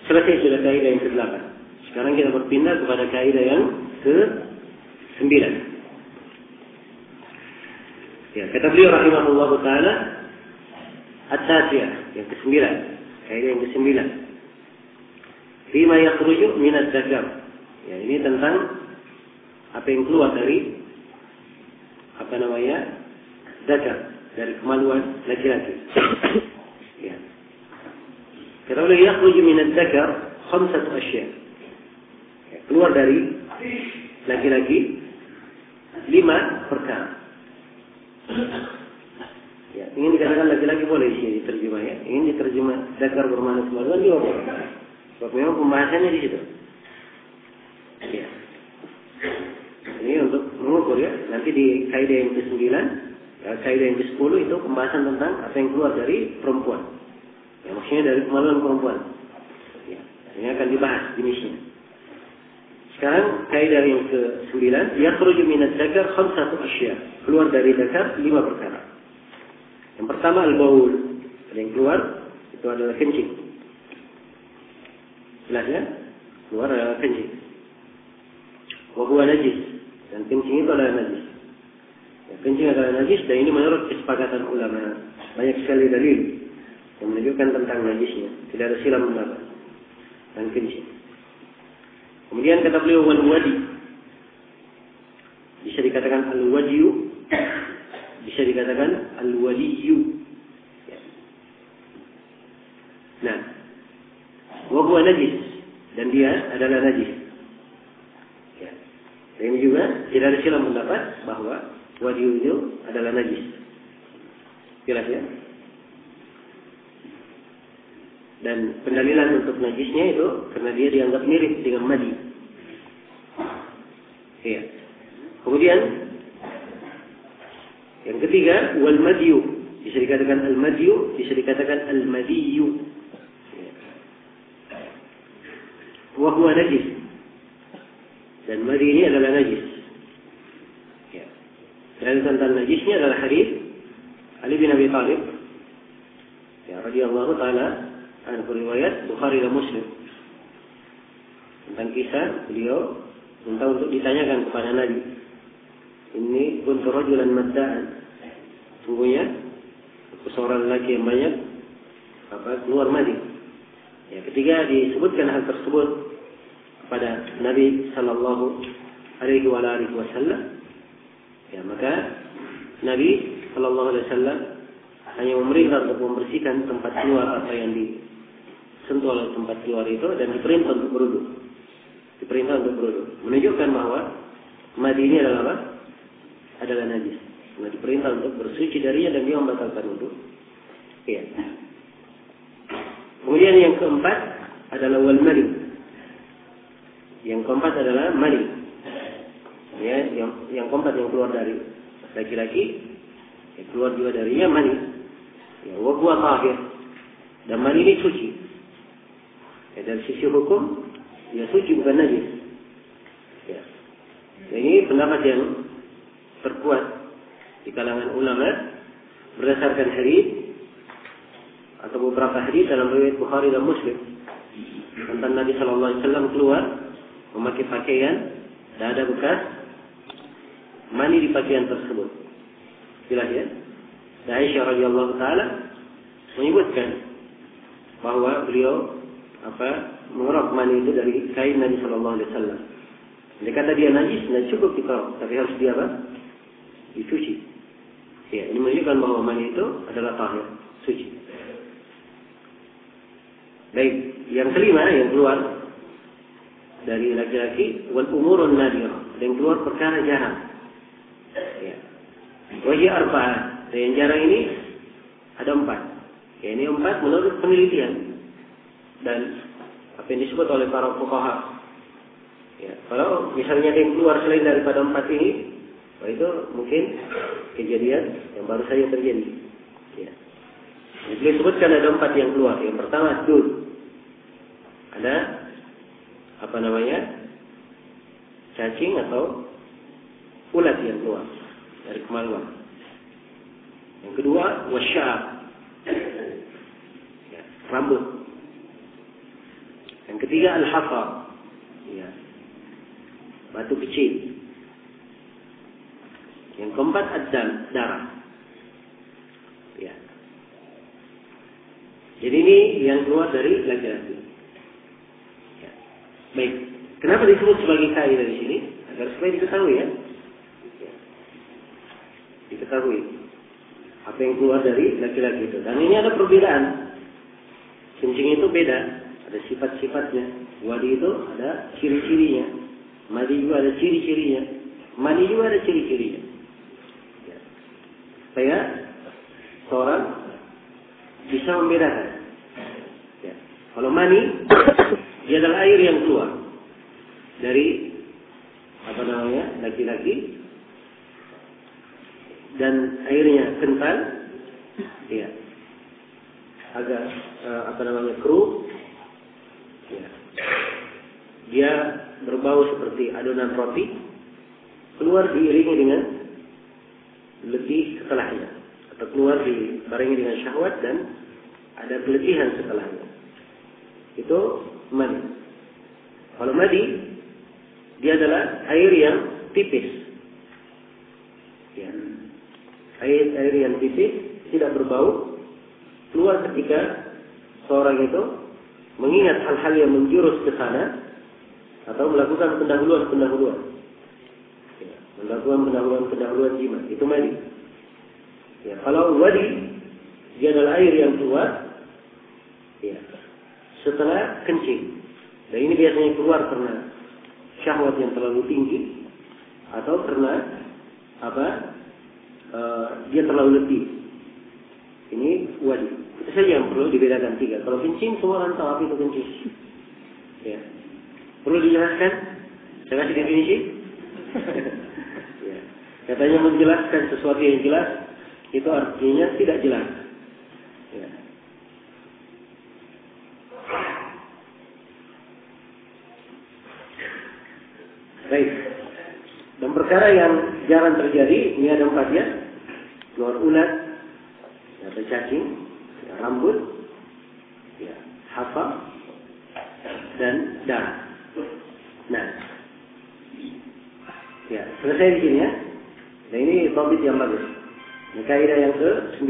Selesai sudah kaidah yang ke-8. Sekarang kita berpindah kepada kaidah yang ke-9. Ya, kata beliau rahimahullah taala at-tasiyah, yang ke-9. Kaidah yang ke-9. Fima yakhruju min ad-dzakar. Ya, ini tentang apa yang keluar dari dzakar, dari kemaluan laki-laki. Ya. Kata beliau yakhruju min ad-dzakar khamsatu asya'. Ya, keluar dari laki-laki 5 perkara. Ya, ingin dikatakan laki-laki boleh sih diterjemah ya. Ingin diterjemah dzakar bermakna kemaluan juga boleh. Sebab memang pembahasannya di situ. Ya. Ini untuk mengukur ya. Nanti di kaidah yang ke-9, ya, kaidah yang ke-10 itu pembahasan tentang apa yang keluar dari perempuan. Ya, maksudnya dari kemaluan perempuan. Ya, ini akan dibahas jenisnya. Sekarang kaidah yang ke-9, yakhruju min ad-dzakar khamsatu asya'. Keluar dari dzakar 5 perkara. Yang pertama al-baul. Yang keluar itu adalah kencing. Jelas ya? Keluar adalah kencing. Wa huwa najis. Dan kencing itu adalah najis. Ya, kencing adalah najis dan ini menurut kesepakatan ulama. Banyak sekali dalil yang menunjukkan tentang najisnya. Tidak ada silang pendapat dan kencing. Kemudian kata beliau wal wadi. Bisa dikatakan al-wadiyu, bisa dikatakan al-waliyu. Ya. Nah, wa huwa najis dan dia adalah najis. Ya. Dan ini juga tidak ada silang pendapat bahwa wadiyu itu adalah najis. Jelas ya? Dan pendalilan untuk najisnya itu karena dia dianggap mirip dengan madi. Iya. Kemudian yang ketiga wal madyu, bisa dikatakan al madyu, bisa dikatakan al madiyu. Wa huwa najis. Dan madi ini adalah najis. Ya. Dan tentang najisnya adalah hadis Ali bin Abi Thalib ya radhiyallahu taala anhu, riwayat Bukhari dan Muslim, tentang kisah beliau minta untuk ditanyakan kepada Nabi. Ini kuntu rajulan madda'an. Sungguhnya aku seorang lelaki yang banyak keluar madi. Ya, ketika disebutkan hal tersebut kepada Nabi sallallahu alaihi wasallam, ya maka Nabi sallallahu alaihi wasallam hanya memerintah untuk membersihkan tempat keluar apa yang disentuh oleh tempat keluar itu dan diperintah untuk berwudu. Menunjukkan bahwa madi ini adalah apa? Adalah najis. Karena diperintah untuk bersuci darinya dan dia membatalkan wudu. Iya. Kemudian yang keempat adalah wal mani. Yang keempat adalah mani. Ya, yang keempat yang keluar dari laki-laki, yang keluar juga darinya mani. Ya, wa huwa tahir. Dan mani ini suci. Ya, dari sisi hukum, dia suci bukan najis. Ya. Ini pendapat yang terkuat di kalangan ulama berdasarkan hadis atau beberapa hadis dalam riwayat Bukhari dan Muslim tentang Nabi sallallahu alaihi wasallam keluar memakai pakaian dan ada bekas mani di pakaian tersebut. Jelas ya? Dan Aisyah radhiyallahu taala menyebutkan bahwa beliau mengerok mani itu dari kain Nabi sallallahu alaihi wasallam. Dia kata dia najis, tidak cukup dikerok, tapi harus dia dicuci. Ya, ini menunjukkan bahwa mani itu adalah tahir, suci. Baik, yang kelima yang keluar dari laki-laki wal umurun nadirah, yang keluar perkara jarang. Ya. Wahia arba'ah, dan yang jarang ini ada 4. Ya, ini 4 menurut penelitian dan apa yang disebut oleh para fuqaha. Ya, kalau misalnya ada yang keluar selain daripada 4 ini, itu mungkin kejadian yang baru saja terjadi. Ya. Jadi disebutkan ada 4 yang keluar. Yang pertama dud. Ada cacing atau ulat yang keluar dari kemaluan. Yang kedua wasya'ab. Ya, rambut. ketiga al-hafar, ya, batu kecil. Yang keempat ad-dam, darah. Ya. Jadi ini yang keluar dari laki-laki. Ya. Baik. Kenapa disebut sebagai kaidah di sini? Agar supaya diketahui ya. Ya. Diketahui apa yang keluar dari laki-laki itu. Dan ini ada perbedaan. Kencing itu beda, ada sifat-sifatnya. Wadi itu ada ciri-cirinya. Madi juga ada ciri-cirinya. Mani juga ada ciri-cirinya. Ya. Supaya seorang bisa membedakan. Ya. Kalau mani, dia adalah air yang keluar dari laki-laki, dan airnya kental, ya, agak keruh, ya. Dia berbau seperti adonan roti, keluar diiringi dengan letih setelahnya, atau keluar dibarengi dengan syahwat dan ada keletihan setelahnya. Itu mani. Kalau madi, dia adalah air yang tipis, ya. Air yang tipis, tidak berbau, keluar ketika seorang itu mengingat hal-hal yang menjurus ke sana atau melakukan pendahuluan, ya, melakukan pendahuluan jima. Itu madi. Ya, kalau wadi, dia adalah air yang keluar, ya, setelah kencing. Dan ini biasanya keluar karena syahwat yang terlalu tinggi atau karena dia terlalu letih. Ini wadi. Itu saja yang perlu dibedakan tiga. Kalau kencing, semua orang tahu apa itu kencing. Ya. Perlu dijelaskan? Saya kasih definisi. Ya. Katanya menjelaskan sesuatu yang jelas, itu artinya tidak jelas. Ya. Baik. Dan perkara yang jarang terjadi, ini ada 4 ya. Keluar ulat, atau cacing, ya, rambut, ya, hafal, dan darah. Nah, ya, selesai di sini ya. Nah, ini topik yang bagus. Ini kaidah yang ke-9.